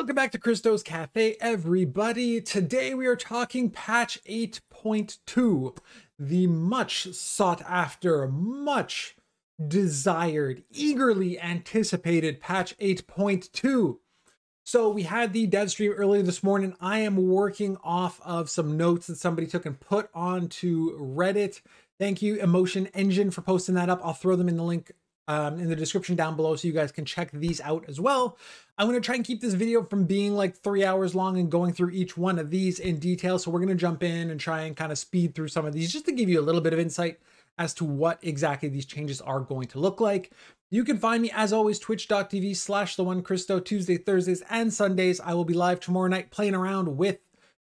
Welcome back to Christo's Cafe, everybody. Today we are talking patch 8.2, the much sought after, much desired, eagerly anticipated patch 8.2. So we had the dev stream earlier this morning. I am working off of some notes that somebody took and put onto Reddit. Thank you, Emotion Engine, for posting that up. I'll throw them in the link in the description down below so you guys can check these out as well. I'm going to try and keep this video from being like 3 hours long and going through each one of these in detail. So we're going to jump in and try and kind of speed through some of these just to give you a little bit of insight as to what exactly these changes are going to look like. You can find me as always, twitch.tv/TheOneChristo, Tuesday, Thursdays, and Sundays. I will be live tomorrow night playing around with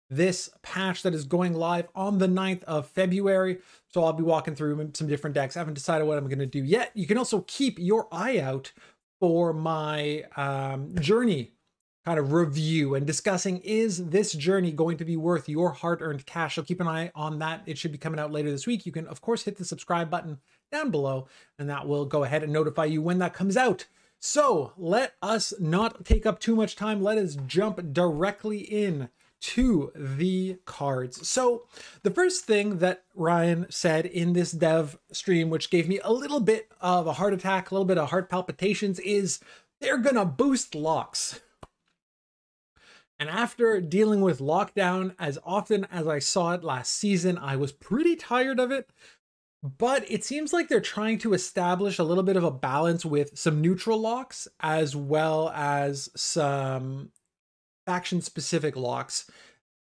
this patch that is going live on the 9th of February. So I'll be walking through some different decks. I haven't decided what I'm going to do yet. You can also keep your eye out for my journey kind of review and discussing, is this journey going to be worth your hard-earned cash? So keep an eye on that. It should be coming out later this week. You can, of course, hit the subscribe button down below, and that will go ahead and notify you when that comes out. So let us not take up too much time. Let us jump directly in to the cards. So the first thing that Ryan said in this dev stream, which gave me a little bit of a heart attack, a little bit of heart palpitations, is they're gonna boost locks. And after dealing with lockdown as often as I saw it last season, I was pretty tired of it. But it seems like they're trying to establish a little bit of a balance with some neutral locks as well as some faction-specific locks.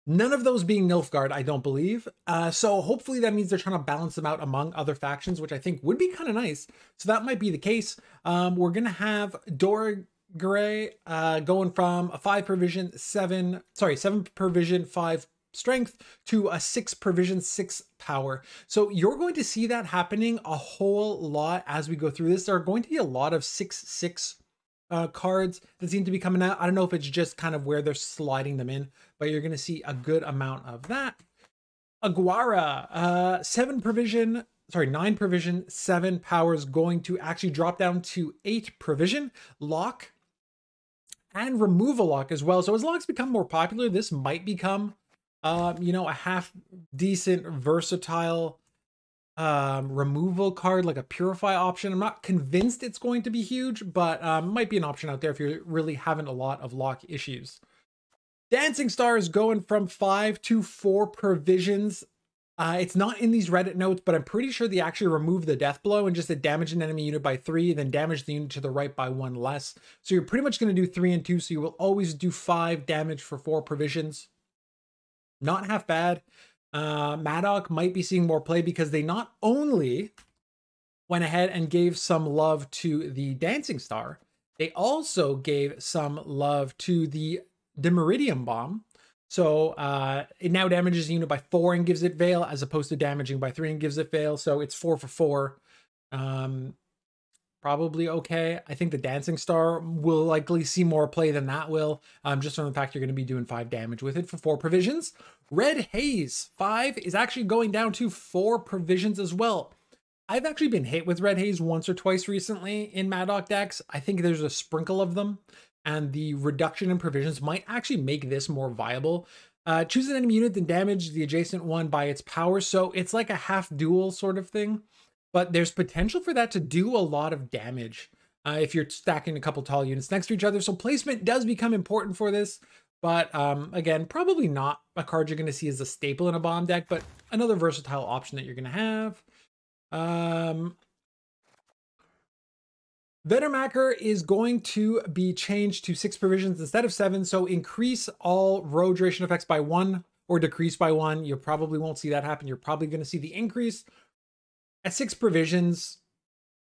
None of those being Nilfgaard, I don't believe. So hopefully that means they're trying to balance them out among other factions, which I think would be kind of nice. So that might be the case. We're going to have Dorgray going from a 7 provision, 5 strength to a 6 provision, 6 power. So you're going to see that happening a whole lot as we go through this. There are going to be a lot of 6/6 cards that seem to be coming out. I don't know if it's just kind of where they're sliding them in, but you're going to see a good amount of that. Aguara, 9 provision, 7 powers, going to actually drop down to 8 provision, lock, and remove a lock as well. So as locks become more popular, this might become, a half decent, versatile removal card, like a purify option. I'm not convinced it's going to be huge, but might be an option out there if you're really having a lot of lock issues. Dancing Star is going from 5 to 4 provisions. It's not in these Reddit notes, but I'm pretty sure they actually remove the death blow and just damage an enemy unit by 3, then damage the unit to the right by 1 less. So you're pretty much going to do 3 and 2. So you will always do 5 damage for 4 provisions. Not half bad. Maddock might be seeing more play because they not only went ahead and gave some love to the Dancing Star, they also gave some love to the Demiridium Bomb. So it now damages the unit by 4 and gives it Veil, as opposed to damaging by 3 and gives it Veil. So it's 4 for 4. Probably okay. I think the Dancing Star will likely see more play than that will, just from the fact you're going to be doing 5 damage with it for 4 provisions. Red Haze 5 is actually going down to 4 provisions as well. I've actually been hit with Red Haze once or twice recently in Maddock decks. I think there's a sprinkle of them, and the reduction in provisions might actually make this more viable. Choose an enemy unit, then damage the adjacent one by its power. So it's like a half duel sort of thing. But there's potential for that to do a lot of damage if you're stacking a couple tall units next to each other. So placement does become important for this. But again, probably not a card you're going to see as a staple in a bomb deck, but another versatile option that you're going to have. Vetermacher is going to be changed to 6 provisions instead of 7. So increase all row duration effects by 1 or decrease by 1. You probably won't see that happen. You're probably going to see the increase. At 6 provisions,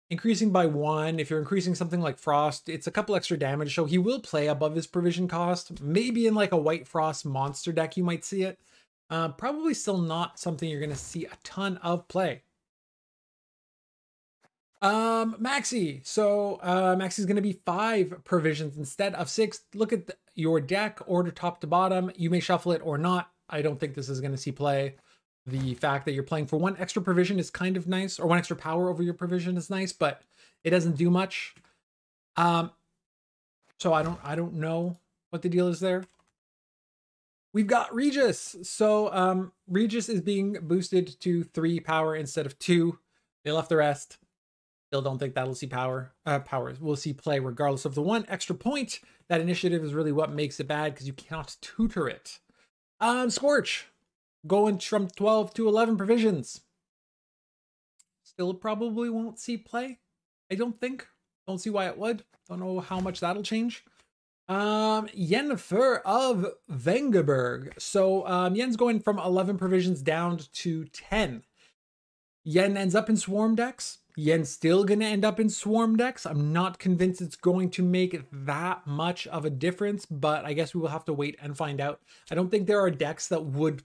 increasing by 1, if you're increasing something like Frost, it's a couple extra damage. So he will play above his provision cost. Maybe in like a White Frost monster deck, you might see it. Probably still not something you're going to see a ton of play. Maxi. So Maxi's going to be 5 provisions instead of 6. Look at your deck, order top to bottom. You may shuffle it or not. I don't think this is going to see play. The fact that you're playing for 1 extra provision is kind of nice, or 1 extra power over your provision is nice, but it doesn't do much. So I don't know what the deal is there. We've got Regis. So Regis is being boosted to 3 power instead of 2. They left the rest. Still don't think that'll see power. We'll see play regardless of the 1 extra point. That initiative is really what makes it bad because you cannot tutor it. Scorch going from 12 to 11 provisions. Still probably won't see play. I don't think. Don't see why it would. Don't know how much that'll change. Yennefer of Vengerberg. So Yen's going from 11 provisions down to 10. Yen ends up in swarm decks. Yen's still going to end up in swarm decks. I'm not convinced it's going to make that much of a difference, but I guess we will have to wait and find out. I don't think there are decks that would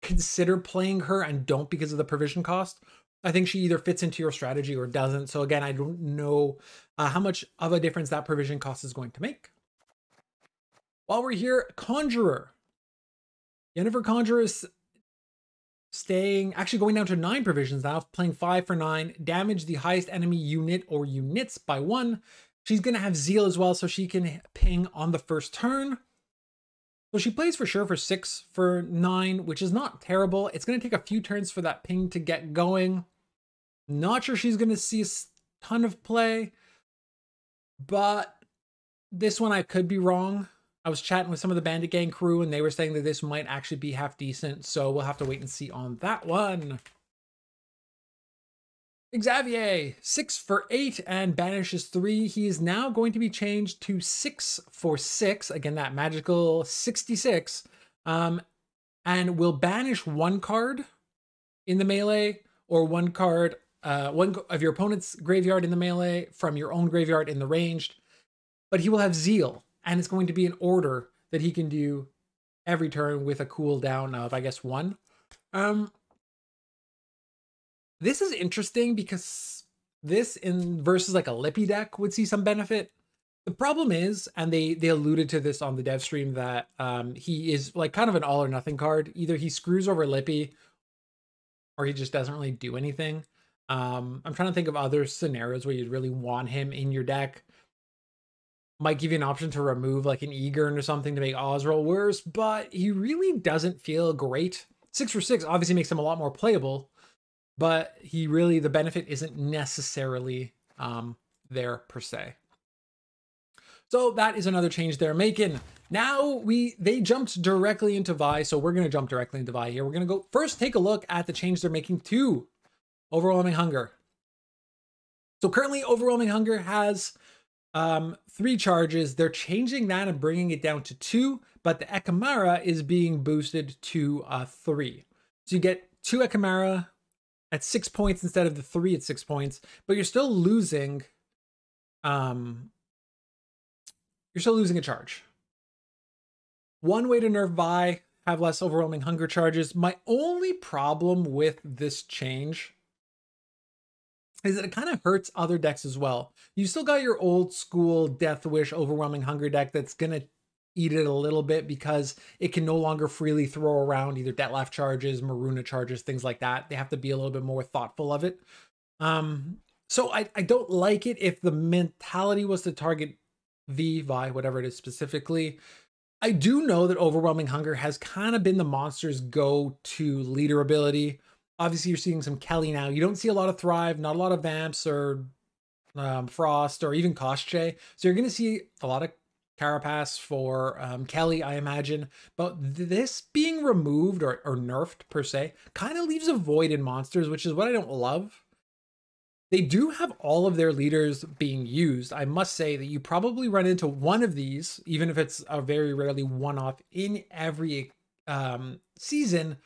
consider playing her and don't because of the provision cost. I think she either fits into your strategy or doesn't. So again, I don't know how much of a difference that provision cost is going to make. While we're here, Conjurer. Yennefer Conjurer is actually going down to 9 provisions now, playing 5 for 9. Damage the highest enemy unit or units by 1. She's going to have Zeal as well, so she can ping on the first turn. So she plays for sure for 6 for 9, which is not terrible. It's going to take a few turns for that ping to get going. Not sure she's going to see a ton of play, but this one I could be wrong. I was chatting with some of the Bandit Gang crew and they were saying that this might actually be half decent. So we'll have to wait and see on that one. Xavier, 6 for 8 and banishes 3. He is now going to be changed to 6 for 6. Again, that magical 66. And will banish 1 card in the melee or 1 card, one of your opponent's graveyard in the melee from your own graveyard in the ranged. But he will have Zeal. And it's going to be an order that he can do every turn with a cooldown of, I guess, 1. This is interesting because this in versus like a Lippy deck would see some benefit. The problem is, and they alluded to this on the dev stream, that he is like kind of an all or nothing card. Either he screws over Lippy or he just doesn't really do anything. I'm trying to think of other scenarios where you'd really want him in your deck. Might give you an option to remove like an Egern or something to make Osril worse, but he really doesn't feel great. 6 for 6 obviously makes him a lot more playable, but he really, the benefit isn't necessarily there per se. So that is another change they're making. Now they jumped directly into Vi, so we're going to jump directly into Vi here. We're going to go first take a look at the change they're making to Overwhelming Hunger. So currently Overwhelming Hunger has 3 charges. They're changing that and bringing it down to 2, but the Ekamara is being boosted to 3. So you get 2 Ekamara at 6 points instead of the 3 at 6 points, but you're still losing a charge. One way to nerf Vi, have less Overwhelming Hunger charges. My only problem with this change is that it kind of hurts other decks as well. You still got your old school Death Wish Overwhelming Hunger deck that's going to eat it a little bit because it can no longer freely throw around either Detlef charges, Maruna charges, things like that. They have to be a little bit more thoughtful of it. So I don't like it if the mentality was to target Vi, whatever it is specifically. I do know that Overwhelming Hunger has kind of been the monster's go-to leader ability. Obviously, you're seeing some Kelly now. You don't see a lot of Thrive, not a lot of Vamps or Frost or even Koschei. So you're going to see a lot of Carapace for Kelly, I imagine. But this being removed or nerfed per se kind of leaves a void in monsters, which is what I don't love. They do have all of their leaders being used. I must say that you probably run into one of these, even if it's a very rarely one-off in every season.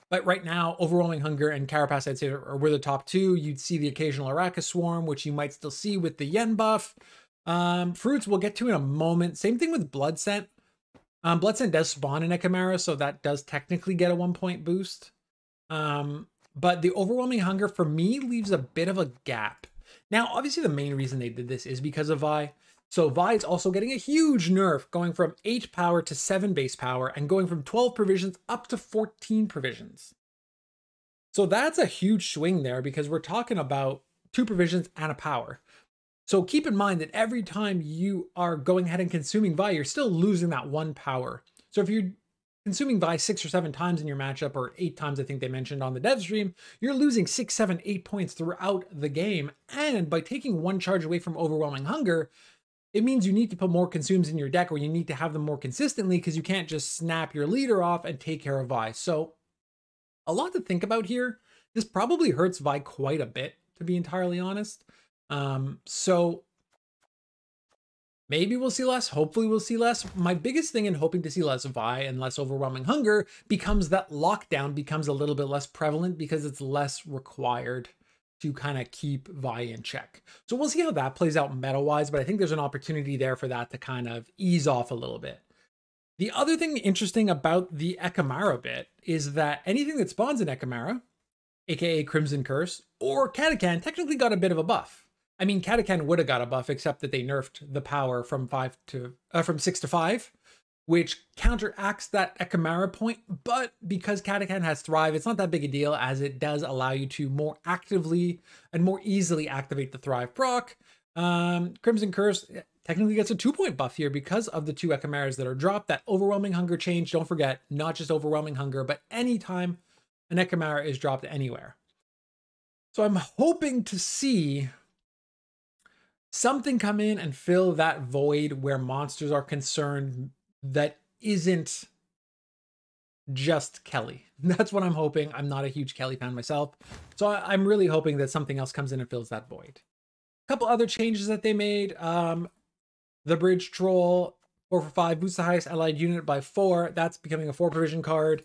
But right now, Overwhelming Hunger and Carapace, I'd say, were the top 2. You'd see the occasional Arrakis Swarm, which you might still see with the Yen buff. Fruits we'll get to in a moment. Same thing with Blood Scent. Blood Scent does spawn in Ekamara, so that does technically get a 1-point boost. But the Overwhelming Hunger, for me, leaves a bit of a gap. Now, obviously, the main reason they did this is because of Vi. So Vi is also getting a huge nerf, going from 8 power to 7 base power, and going from 12 provisions up to 14 provisions. So that's a huge swing there, because we're talking about 2 provisions and a power. So keep in mind that every time you are going ahead and consuming Vi, you're still losing that 1 power. So if you're consuming Vi 6 or 7 times in your matchup, or 8 times I think they mentioned on the dev stream, you're losing 6, 7, 8 points throughout the game. And by taking 1 charge away from Overwhelming Hunger, it means you need to put more consumes in your deck, or you need to have them more consistently, because you can't just snap your leader off and take care of Vi. So a lot to think about here. This probably hurts Vi quite a bit, to be entirely honest. So maybe we'll see less. Hopefully we'll see less. My biggest thing in hoping to see less Vi and less Overwhelming Hunger becomes that lockdown becomes a little bit less prevalent, because it's less required to kind of keep Vi in check. So we'll see how that plays out meta-wise, but I think there's an opportunity there for that to kind of ease off a little bit. The other thing interesting about the Ekamara bit is that anything that spawns in Ekamara, aka Crimson Curse, or Katakan, technically got a bit of a buff. I mean, Katakan would have got a buff, except that they nerfed the power from 6 to 5, which counteracts that Ekamara point. But because Katakan has Thrive, it's not that big a deal, as it does allow you to more actively and more easily activate the Thrive proc. Crimson Curse technically gets a 2-point buff here because of the 2 Ekamaras that are dropped. That Overwhelming Hunger change, don't forget, not just Overwhelming Hunger, but anytime an Ekamara is dropped anywhere. So I'm hoping to see something come in and fill that void where monsters are concerned that isn't just Kelly. That's what I'm hoping. I'm not a huge Kelly fan myself, so I'm really hoping that something else comes in and fills that void. A couple other changes that they made. The Bridge Troll, 4 for 5, boosts the highest allied unit by 4. That's becoming a 4 provision card.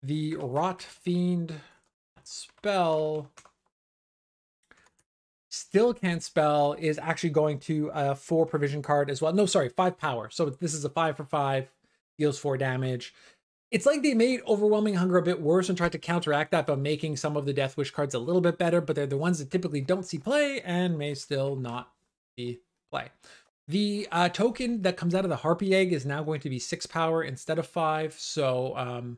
The Rot Fiend spell still can't spell is actually going to a 4 provision card as well. No, sorry, 5 power. So this is a 5 for 5, deals 4 damage. It's like they made Overwhelming Hunger a bit worse and tried to counteract that by making some of the Death Wish cards a little bit better, but they're the ones that typically don't see play and may still not see play. The token that comes out of the Harpy Egg is now going to be 6 power instead of 5. So,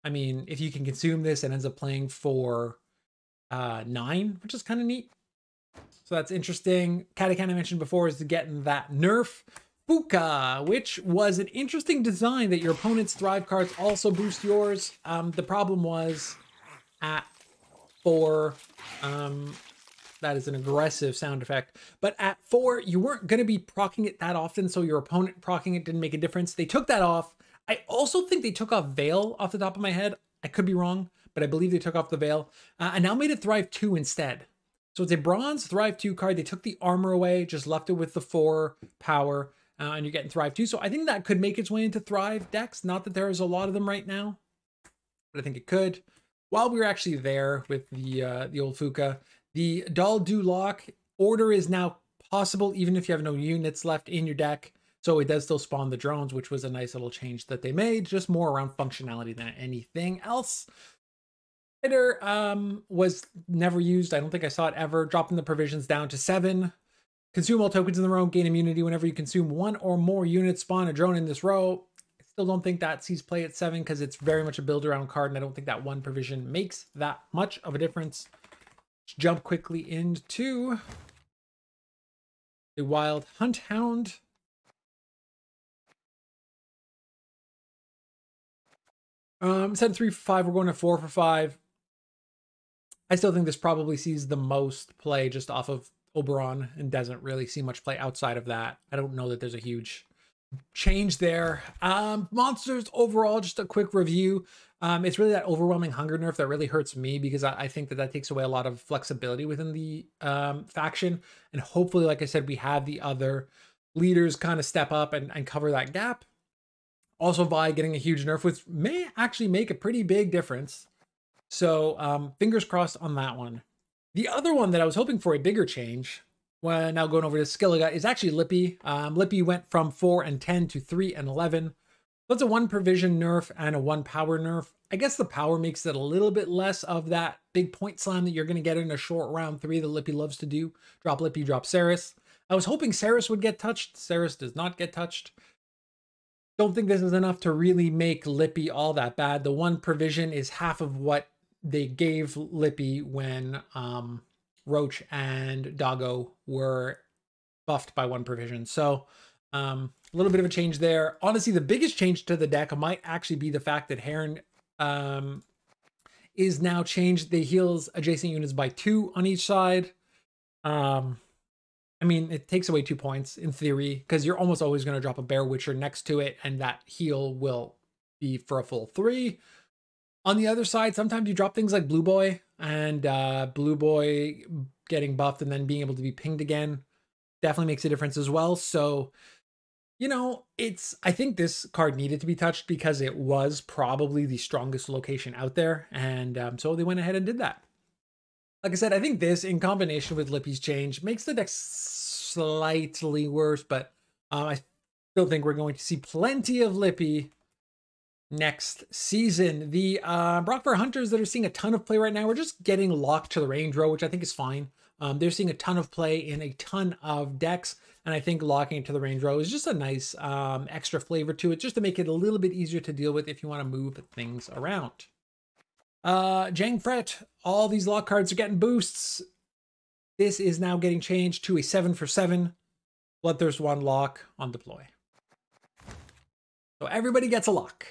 I mean, if you can consume this, it ends up playing for 9, which is kind of neat. So that's interesting. Katakan I mentioned before is getting that nerf. Fuka, which was an interesting design that your opponent's Thrive cards also boost yours. The problem was at 4, that is an aggressive sound effect, but at 4, you weren't going to be proccing it that often, so your opponent proccing it didn't make a difference. They took that off. I also think they took off Veil off the top of my head. I could be wrong, but I believe they took off the Veil and now made it Thrive 2 instead. So it's a bronze Thrive 2 card. They took the armor away, just left it with the 4 power, and you're getting Thrive 2. So I think that could make its way into Thrive decks. Not that there is a lot of them right now, but I think it could. While we were actually there with the old Fuka, the Dal Du Lock order is now possible even if you have no units left in your deck. So it does still spawn the drones, which was a nice little change that they made, just more around functionality than anything else. Hitter was never used. I don't think I saw it ever. Dropping the provisions down to 7. Consume all tokens in the row, gain immunity whenever you consume 1 or more units, spawn a drone in this row. I still don't think that sees play at 7 because it's very much a build around card, and I don't think that 1 provision makes that much of a difference. Let's jump quickly into the Wild Hunt Hound. Instead of 3 for 5, we're going to 4 for 5. I still think this probably sees the most play just off of Oberon and doesn't really see much play outside of that. I don't know that there's a huge change there. Monsters overall, just a quick review. It's really that Overwhelming Hunger nerf that really hurts me because I think that takes away a lot of flexibility within the faction. And hopefully, like I said, we have the other leaders kind of step up and cover that gap. Also, Vi getting a huge nerf, which may actually make a pretty big difference. So fingers crossed on that one. The other one that I was hoping for a bigger change, when now going over to Skellige, is actually Lippy. Lippy went from 4 and 10 to 3 and 11. That's a 1 provision nerf and a 1 power nerf. I guess the power makes it a little bit less of that big point slam that you're going to get in a short round 3 that Lippy loves to do. Drop Lippy, drop Saris. I was hoping Saris would get touched. Saris does not get touched. Don't think this is enough to really make Lippy all that bad. The 1 provision is half of what they gave Lippy when Roach and Doggo were buffed by 1 provision. So a little bit of a change there. Honestly, the biggest change to the deck might actually be the fact that Heron is now changed. They heals adjacent units by 2 on each side. I mean, it takes away 2 points in theory, because you're almost always going to drop a Bear Witcher next to it, and that heal will be for a full 3. On the other side, sometimes you drop things like Blue Boy, and Blue Boy getting buffed and then being able to be pinged again definitely makes a difference as well. So, you know, I think this card needed to be touched because it was probably the strongest location out there, and so they went ahead and did that. Like I said, I think this, in combination with Lippy's change, makes the deck slightly worse, but I still think we're going to see plenty of Lippy next season. The Brockfire Hunters that are seeing a ton of play right now, we're just getting locked to the range row, which I think is fine. They're seeing a ton of play in a ton of decks, and I think locking it to the range row is just a nice extra flavor to it, just to make it a little bit easier to deal with if you want to move things around. Jang Fret, all these lock cards are getting boosts. This is now getting changed to a 7/7 Bloodthirst 1 lock on deploy. So everybody gets a lock.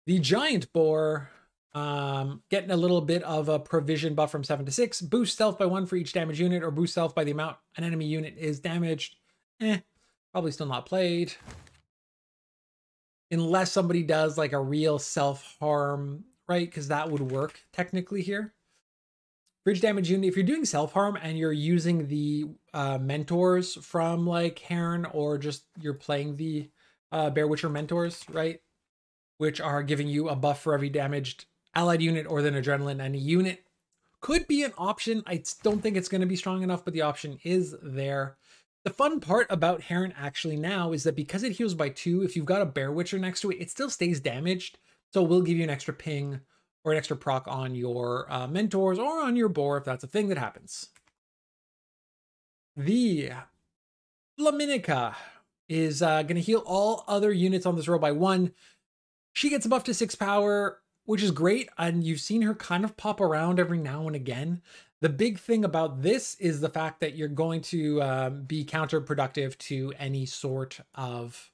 The Giant Boar, getting a little bit of a provision buff from 7 to 6. Boost stealth by 1 for each damage unit, or boost stealth by the amount an enemy unit is damaged. Probably still not played. Unless somebody does like a real self-harm, right? Because that would work technically here. Bridge damage unit, if you're doing self-harm and you're using the mentors from like Heron, or just you're playing the Bear Witcher mentors, right? Which are giving you a buff for every damaged allied unit or then adrenaline any unit. Could be an option. I don't think it's going to be strong enough, but the option is there. The fun part about Heron actually now is that because it heals by 2, if you've got a Bear Witcher next to it, it still stays damaged. So it will give you an extra ping or an extra proc on your mentors or on your boar if that's a thing that happens. The Flaminica is going to heal all other units on this row by 1. She gets a buff to 6 power, which is great, and you've seen her kind of pop around every now and again. The big thing about this is the fact that you're going to be counterproductive to any sort of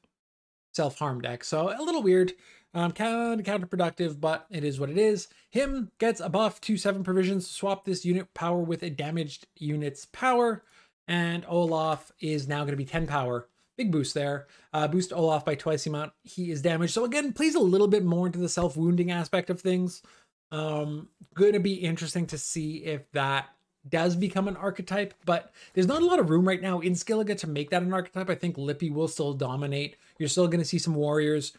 self-harm deck. So a little weird, counterproductive, but it is what it is. Him gets a buff to 7 provisions. Swap this unit power with a damaged unit's power, and Olaf is now going to be 10 power. Big boost there. Boost Olaf by twice the amount he is damaged. So again, plays a little bit more into the self-wounding aspect of things. Going to be interesting to see if that does become an archetype, but there's not a lot of room right now in Skellige to make that an archetype. I think Lippy will still dominate. You're still going to see some warriors.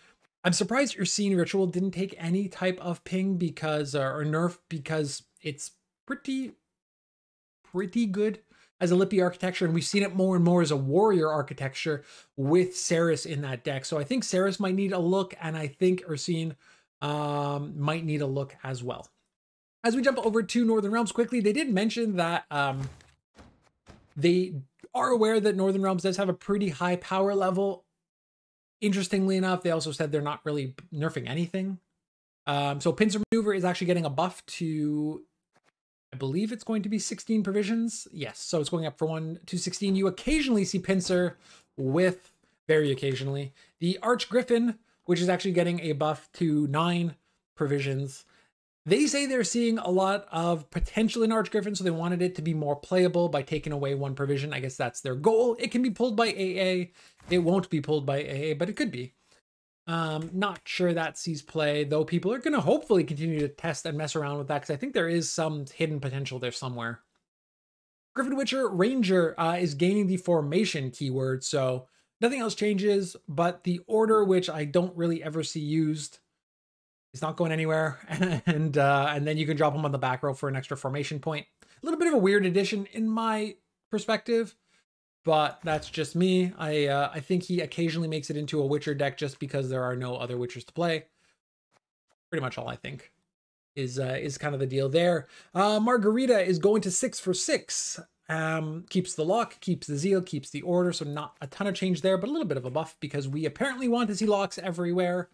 I'm surprised your Ursine Ritual didn't take any type of ping because, or nerf, because it's pretty good as a Lippy architecture, and we've seen it more and more as a warrior architecture with Saris in that deck. So I think Saris might need a look, and I think Ursine might need a look as well. As we jump over to Northern Realms quickly, they did mention that they are aware that Northern Realms does have a pretty high power level. Interestingly enough, they also said they're not really nerfing anything. So Pincer Maneuver is actually getting a buff to, I believe it's going to be 16 provisions. Yes, so it's going up from 1 to 16. You occasionally see Pincer with, very occasionally, the Arch Griffin, which is actually getting a buff to 9 provisions. They say they're seeing a lot of potential in Arch Griffin, so they wanted it to be more playable by taking away 1 provision. I guess that's their goal. It can be pulled by AA. It won't be pulled by AA, but it could be. Not sure that sees play, though people are going to hopefully continue to test and mess around with that, because I think there is some hidden potential there somewhere. Griffin Witcher Ranger is gaining the formation keyword, so nothing else changes, but the order, which I don't really ever see used, is not going anywhere, and then you can drop him on the back row for an extra formation point. A little bit of a weird addition in my perspective, but that's just me. I think he occasionally makes it into a Witcher deck just because there are no other Witchers to play. Pretty much all I think is kind of the deal there. Margarita is going to 6 for 6. Keeps the lock, keeps the zeal, keeps the order, so not a ton of change there, but a little bit of a buff because we apparently want to see locks everywhere.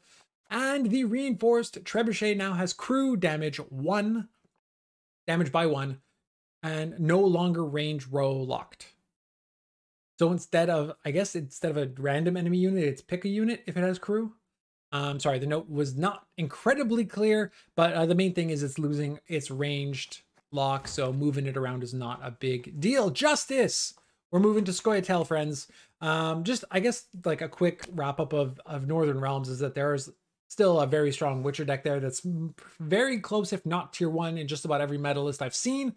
And the reinforced Trebuchet now has crew damage 1, damage by 1, and no longer range row locked. So instead of, I guess instead of a random enemy unit, it's pick a unit if it has crew. Sorry, the note was not incredibly clear, but the main thing is it's losing its ranged lock, so moving it around is not a big deal. Justice! We're moving to Scoia'tael, friends. Just, I guess, like a quick wrap up of Northern Realms is that there's still a very strong Witcher deck there that's very close, if not tier 1 in just about every meta list I've seen.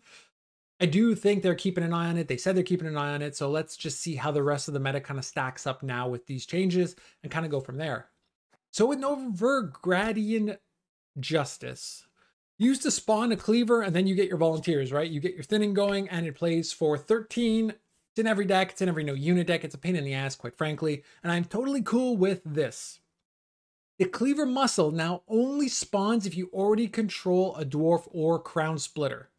I do think they're keeping an eye on it. They said they're keeping an eye on it. So let's just see how the rest of the meta kind of stacks up now with these changes and kind of go from there. So with Nilfgaardian Justice, you used to spawn a cleaver and then you get your volunteers, right? You get your thinning going and it plays for 13. It's in every deck. It's in every no unit deck. It's a pain in the ass, quite frankly. And I'm totally cool with this. The cleaver muscle now only spawns if you already control a dwarf or crown splitter.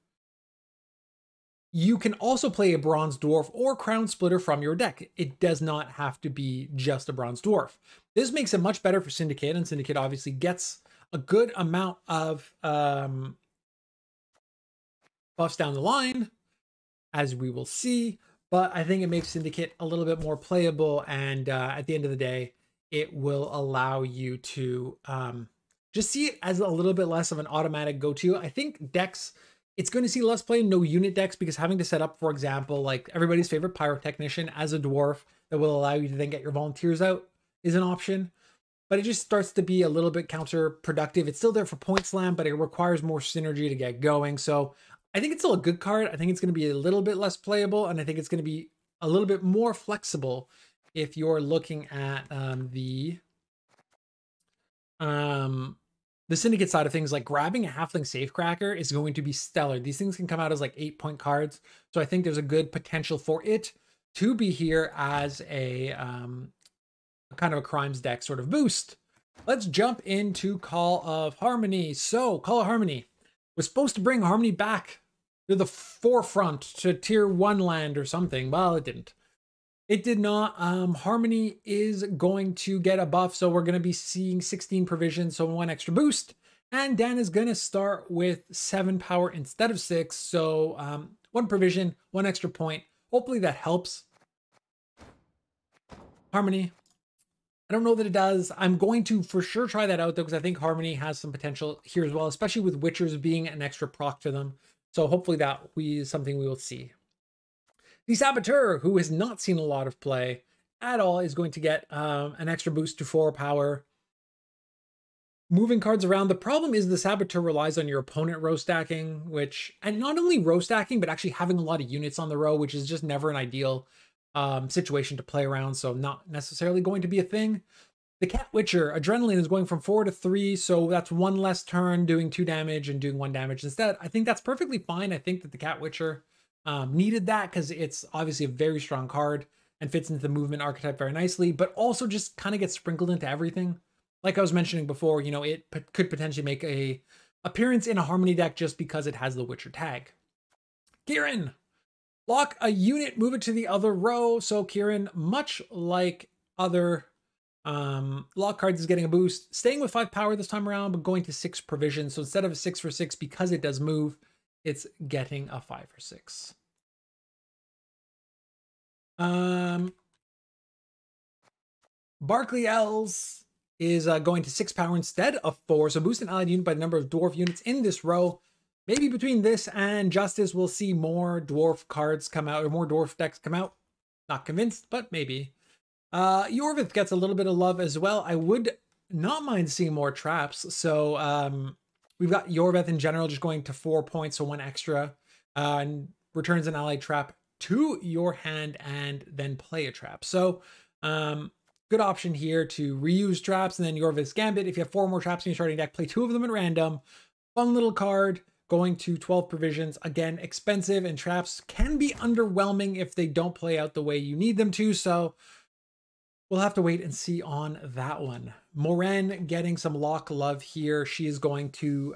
You can also play a bronze dwarf or crown splitter from your deck. It does not have to be just a bronze dwarf. This makes it much better for Syndicate, and Syndicate obviously gets a good amount of buffs down the line, as we will see. But I think it makes Syndicate a little bit more playable, and at the end of the day, it will allow you to just see it as a little bit less of an automatic go-to. I think decks, it's going to see less play in no unit decks because having to set up, for example, like everybody's favorite Pyrotechnician as a dwarf that will allow you to then get your volunteers out is an option. But it just starts to be a little bit counterproductive. It's still there for point slam, but it requires more synergy to get going. So I think it's still a good card. I think it's going to be a little bit less playable, and I think it's going to be a little bit more flexible if you're looking at the Syndicate side of things. Like grabbing a Halfling Safecracker is going to be stellar. These things can come out as like 8-point cards. So I think there's a good potential for it to be here as a kind of a crimes deck sort of boost. Let's jump into Call of Harmony. So Call of Harmony was supposed to bring Harmony back to the forefront, to tier 1 land or something. Well, it didn't. It did not. Harmony is going to get a buff, so we're going to be seeing 16 provisions, so 1 extra boost. And Dan is going to start with 7 power instead of 6, so 1 provision, 1 extra point. Hopefully that helps Harmony. I don't know that it does. I'm going to for sure try that out though, because I think Harmony has some potential here as well, especially with Witchers being an extra proc to them. So hopefully that is something we will see. The Saboteur, who has not seen a lot of play at all, is going to get an extra boost to 4 power. Moving cards around. The problem is the Saboteur relies on your opponent row stacking, and not only row stacking, but actually having a lot of units on the row, which is just never an ideal situation to play around, so not necessarily going to be a thing. The Cat Witcher, Adrenaline is going from 4 to 3, so that's 1 less turn, doing 2 damage and doing 1 damage instead. I think that's perfectly fine. I think that the Cat Witcher needed that because it's obviously a very strong card and fits into the movement archetype very nicely, but also just kind of gets sprinkled into everything. Like I was mentioning before, you know, it could potentially make a appearance in a Harmony deck just because it has the Witcher tag. Kieran, lock a unit, move it to the other row. So Kieran, much like other lock cards, is getting a boost, staying with 5 power this time around, but going to 6 provision. So instead of a 6 for 6, because it does move, it's getting a 5 for 6. Barclay Els is going to 6 power instead of 4. So boost an allied unit by the number of dwarf units in this row. Maybe between this and Justice, we'll see more dwarf cards come out, or more dwarf decks come out. Not convinced, but maybe. Yorvith gets a little bit of love as well. I would not mind seeing more traps. So we've got Yorvith in general just going to 4 points, so 1 extra. And returns an allied trap to your hand and then play a trap. So good option here to reuse traps. And then Yorvith's Gambit, if you have 4 more traps in your starting deck, play 2 of them at random. Fun little card. Going to 12 provisions. Again, expensive, and traps can be underwhelming if they don't play out the way you need them to. So we'll have to wait and see on that one. Moren getting some lock love here. She is going to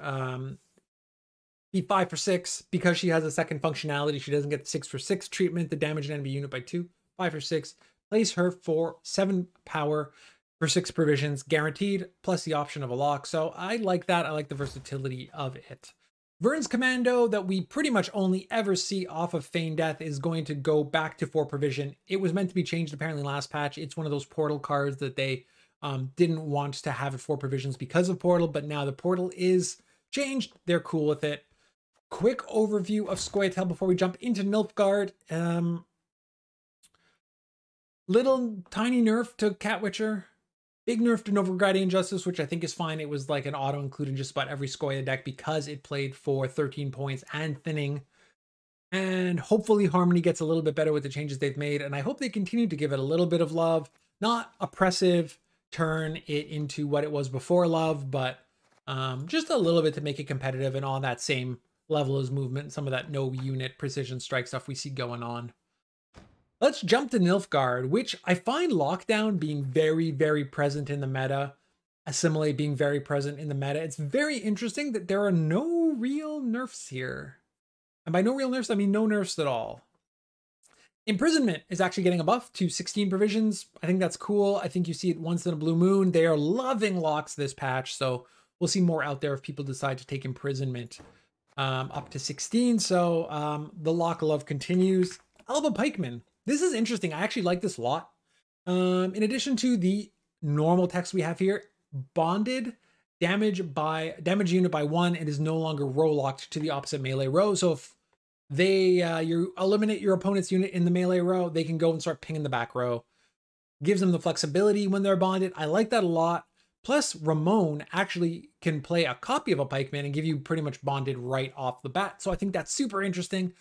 be 5 for 6 because she has a second functionality. She doesn't get 6 for 6 treatment. The damage an enemy unit by 2. 5 for 6. Place her for 7 power for 6 provisions guaranteed, plus the option of a lock. So I like that. I like the versatility of it. Vern's Commando that we pretty much only ever see off of Feign Death is going to go back to 4 provision. It was meant to be changed apparently last patch. It's one of those portal cards that they didn't want to have at 4 provisions because of portal, but now the portal is changed. They're cool with it. Quick overview of Scoia'tael before we jump into Nilfgaard. Little tiny nerf to Catwitcher. Big nerf to Nilfgaard Injustice, which I think is fine. It was like an auto include in just about every Scoia deck because it played for 13 points and thinning. And hopefully Harmony gets a little bit better with the changes they've made. And I hope they continue to give it a little bit of love. Not oppressive, turn it into what it was before love, but just a little bit to make it competitive and on that same level as movement. Some of that no unit precision strike stuff we see going on. Let's jump to Nilfgaard, which I find Lockdown being very, very present in the meta. Assimilate being very present in the meta. It's very interesting that there are no real nerfs here. And by no real nerfs, I mean no nerfs at all. Imprisonment is actually getting a buff to 16 provisions. I think that's cool. I think you see it once in a blue moon. They are loving locks this patch, so we'll see more out there if people decide to take Imprisonment up to 16. So the lock love continues. Alba Pikeman. This is interesting. I actually like this a lot. In addition to the normal text we have here, bonded damage unit by 1, it is no longer row locked to the opposite melee row. So if they you eliminate your opponent's unit in the melee row, they can go and start pinging the back row. Gives them the flexibility when they're bonded. I like that a lot. Plus, Ramon actually can play a copy of a pikeman and give you pretty much bonded right off the bat. So I think that's super interesting.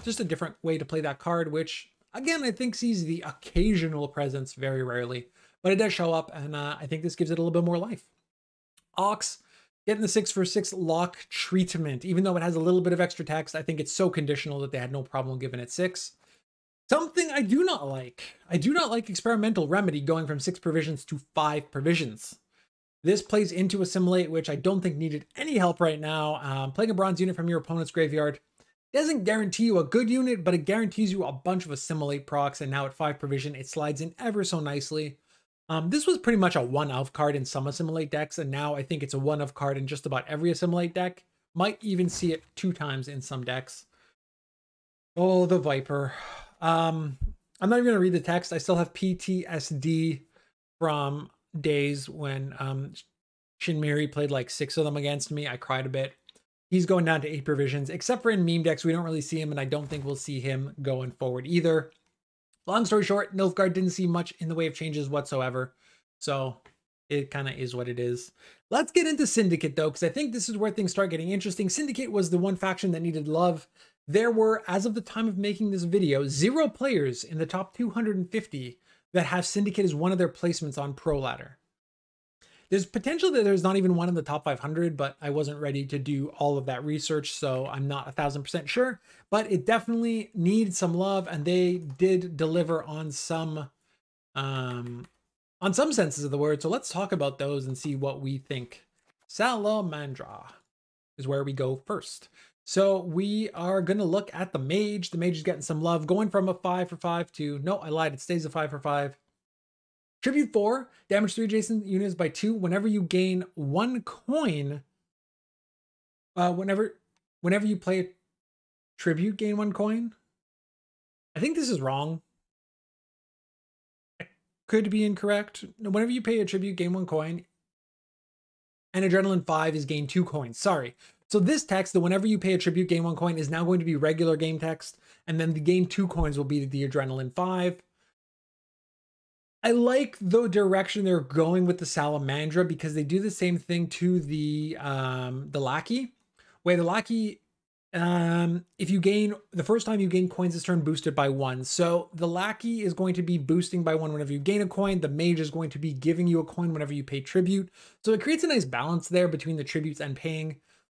Just a different way to play that card, which again, I think sees the occasional presence very rarely, but it does show up. And I think this gives it a little bit more life. Ox getting the 6 for 6 lock treatment, even though it has a little bit of extra text. I think it's so conditional that they had no problem giving it 6. Something I do not like. I do not like Experimental Remedy going from 6 provisions to 5 provisions. This plays into Assimilate, which I don't think needed any help right now. Playing a bronze unit from your opponent's graveyard doesn't guarantee you a good unit, but it guarantees you a bunch of Assimilate procs, and now at 5 provision, it slides in ever so nicely. This was pretty much a one-of card in some Assimilate decks, and now I think it's a one-of card in just about every Assimilate deck. Might even see it 2 times in some decks. Oh, the Viper. I'm not even gonna read the text. I still have PTSD from days when Shinmiri played like 6 of them against me. I cried a bit. He's going down to 8 provisions, except for in meme decks. We don't really see him, and I don't think we'll see him going forward either. Long story short, Nilfgaard didn't see much in the way of changes whatsoever. So it kind of is what it is. Let's get into Syndicate though, because I think this is where things start getting interesting. Syndicate was the one faction that needed love. There were, as of the time of making this video, 0 players in the top 250 that have Syndicate as one of their placements on Pro Ladder. There's potential that there's not even one in the top 500, but I wasn't ready to do all of that research, so I'm not 1000% sure. But it definitely needs some love, and they did deliver on some senses of the word. So let's talk about those and see what we think. Salamandra is where we go first. So we are going to look at the Mage. The Mage is getting some love, going from a 5 for 5 to, no, I lied, it stays a 5 for 5. Tribute 4, damage 3 adjacent units by 2 whenever you gain 1 coin. Whenever you play a tribute, gain 1 coin. I think this is wrong. I could be incorrect. Whenever you pay a tribute, gain 1 coin. And Adrenaline 5 is gain 2 coins. Sorry. So this text, the whenever you pay a tribute, gain 1 coin, is now going to be regular game text. And then the gain 2 coins will be the Adrenaline 5. I like the direction they're going with the Salamandra because they do the same thing to the Lackey, where the Lackey, if you gain, the first time you gain coins this turn, boosted by 1. So the Lackey is going to be boosting by 1 whenever you gain a coin. The Mage is going to be giving you a coin whenever you pay tribute. So it creates a nice balance there between the tributes and paying,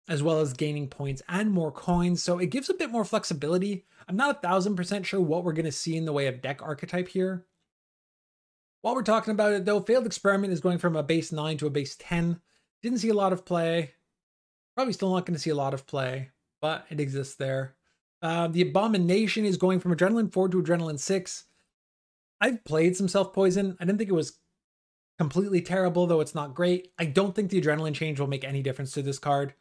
as well as gaining points and more coins. So it gives a bit more flexibility. I'm not 1000% sure what we're going to see in the way of deck archetype here. While we're talking about it though, Failed Experiment is going from a base 9 to a base 10. Didn't see a lot of play. Probably still not going to see a lot of play, but it exists there. The Abomination is going from Adrenaline 4 to Adrenaline 6. I've played some Self-Poison. I didn't think it was completely terrible, though it's not great. I don't think the Adrenaline change will make any difference to this card.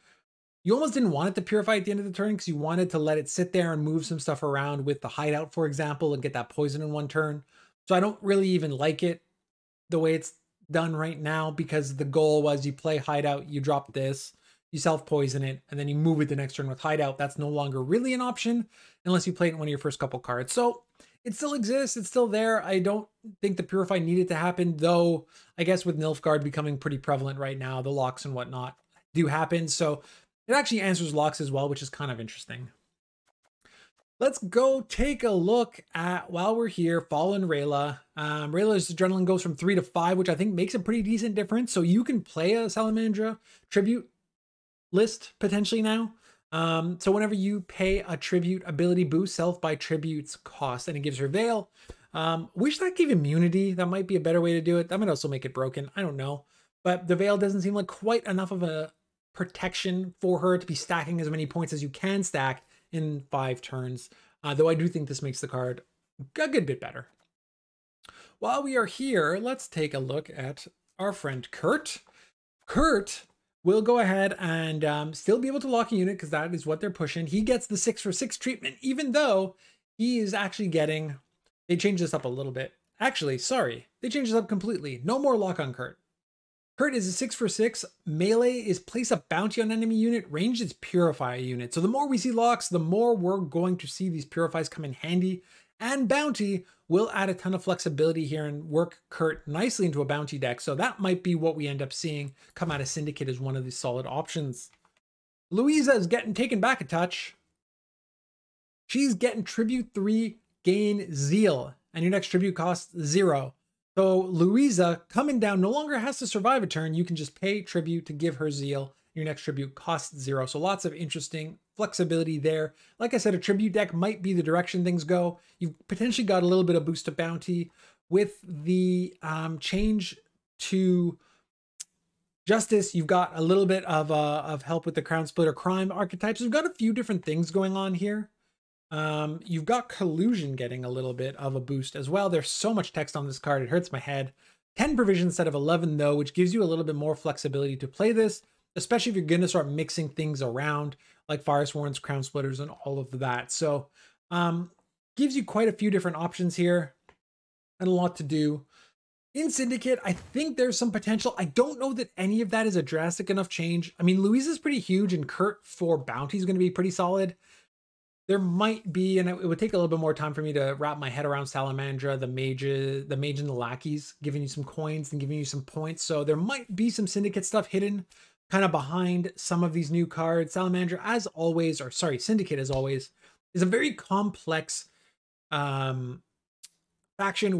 You almost didn't want it to purify at the end of the turn because you wanted to let it sit there and move some stuff around with the hideout, for example, and get that poison in one turn. So I don't really even like it the way it's done right now, because the goal was you play hideout, you drop this, you self-poison it, and then you move it the next turn with hideout. That's no longer really an option unless you play it in one of your first couple cards. So it still exists, it's still there. I don't think the purify needed to happen, though I guess with Nilfgaard becoming pretty prevalent right now, the locks and whatnot do happen. So it actually answers locks as well, which is kind of interesting. Let's go take a look at, while we're here, Fallen Rayla. Rayla's adrenaline goes from 3 to 5, which I think makes a pretty decent difference. So you can play a Salamandra tribute list potentially now. So whenever you pay a tribute ability boost, self by tribute's cost, and it gives her Veil. Wish that gave immunity. That might be a better way to do it. That might also make it broken. I don't know. But the Veil doesn't seem like quite enough of a protection for her to be stacking as many points as you can stack in 5 turns, though I do think this makes the card a good bit better. While we are here, let's take a look at our friend Kurt. Kurt will go ahead and still be able to lock a unit because that is what they're pushing. He gets the 6-for-6 treatment, even though he is actually getting, they changed this up a little bit. Actually, sorry, they changed this up completely. No more lock on Kurt. Kurt is a 6-for-6. Melee is place a bounty on enemy unit. Ranged is purify a unit. So the more we see locks, the more we're going to see these purifies come in handy. And bounty will add a ton of flexibility here and work Kurt nicely into a bounty deck. So that might be what we end up seeing come out of Syndicate as one of these solid options. Louisa is getting taken back a touch. She's getting Tribute 3, gain Zeal. And your next tribute costs 0. So Louisa coming down no longer has to survive a turn. You can just pay tribute to give her Zeal. Your next tribute costs 0. So lots of interesting flexibility there. Like I said, a tribute deck might be the direction things go. You've potentially got a little bit of boost to bounty with the change to justice. You've got a little bit of help with the Crown Splitter crime archetypes. We've got a few different things going on here. You've got collusion getting a little bit of a boost as well. There's so much text on this card, it hurts my head. 10 provision instead of 11 though, which gives you a little bit more flexibility to play this, especially if you're going to start mixing things around like Firesworns, Crown Splitters, and all of that. So gives you quite a few different options here and a lot to do. In Syndicate, I think there's some potential. I don't know that any of that is a drastic enough change. I mean, Louisa's pretty huge and Kurt for bounty is going to be pretty solid. There might be, and it would take a little bit more time for me to wrap my head around Salamandra, the mage and the lackeys, giving you some coins and giving you some points. So there might be some Syndicate stuff hidden kind of behind some of these new cards. Salamandra, as always, or sorry, Syndicate as always, is a very complex faction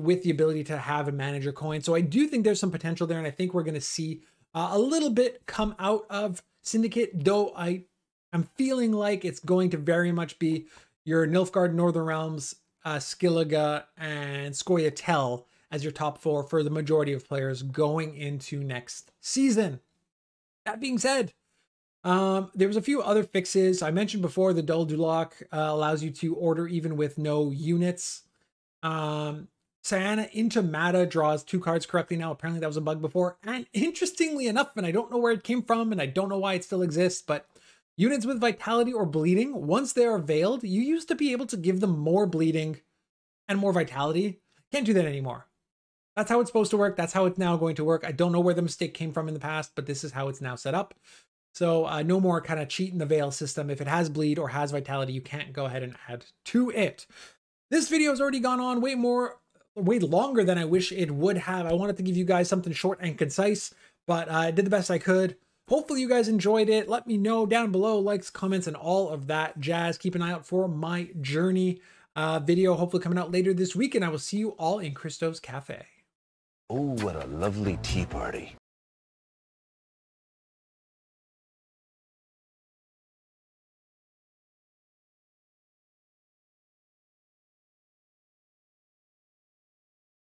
with the ability to have a manager coin. So I do think there's some potential there, and I think we're going to see a little bit come out of Syndicate, though I'm feeling like it's going to very much be your Nilfgaard, Northern Realms, Skellige, and Scoia'tael as your top 4 for the majority of players going into next season. That being said, there was a few other fixes. I mentioned before the Dol Dulak allows you to order even with no units. Cyana into Mata draws 2 cards correctly now. Apparently that was a bug before. And interestingly enough, and I don't know where it came from, and I don't know why it still exists, but units with vitality or bleeding, once they are veiled, you used to be able to give them more bleeding and more vitality. Can't do that anymore. That's how it's supposed to work. That's how it's now going to work. I don't know where the mistake came from in the past, but this is how it's now set up. So no more kind of cheating the veil system. If it has bleed or has vitality, you can't go ahead and add to it. This video has already gone on way longer than I wish it would have. I wanted to give you guys something short and concise, but I did the best I could. Hopefully you guys enjoyed it. Let me know down below, likes, comments, and all of that jazz. Keep an eye out for my journey video, hopefully coming out later this week, and I will see you all in Christo's Cafe. Oh, what a lovely tea party.